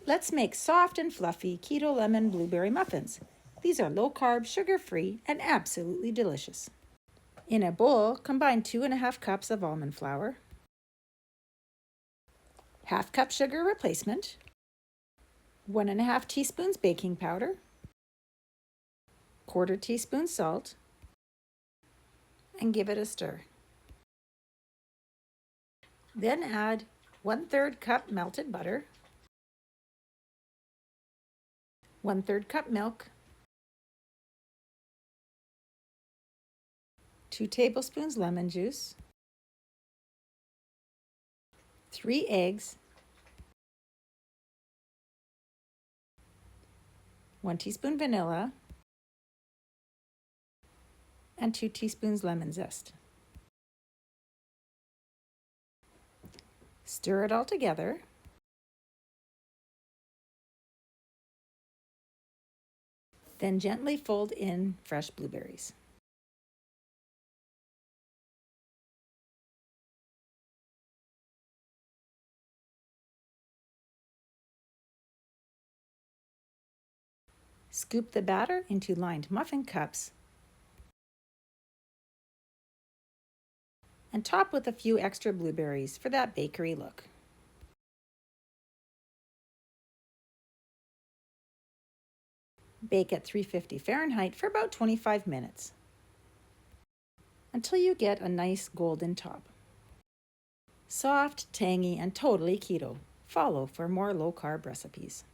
Let's make soft and fluffy keto lemon blueberry muffins. These are low-carb, sugar-free, and absolutely delicious. In a bowl, combine 2½ cups of almond flour, ½ cup sugar replacement, 1½ teaspoons baking powder, 1/4 teaspoon salt, and give it a stir. Then add 1/3 cup melted butter, 1/3 cup milk, 2 tablespoons lemon juice, 3 eggs, 1 teaspoon vanilla, and 2 teaspoons lemon zest. Stir it all together. Then gently fold in fresh blueberries. Scoop the batter into lined muffin cups and top with a few extra blueberries for that bakery look. Bake at 350 Fahrenheit for about 25 minutes until you get a nice golden top. Soft, tangy, and totally keto. Follow for more low-carb recipes.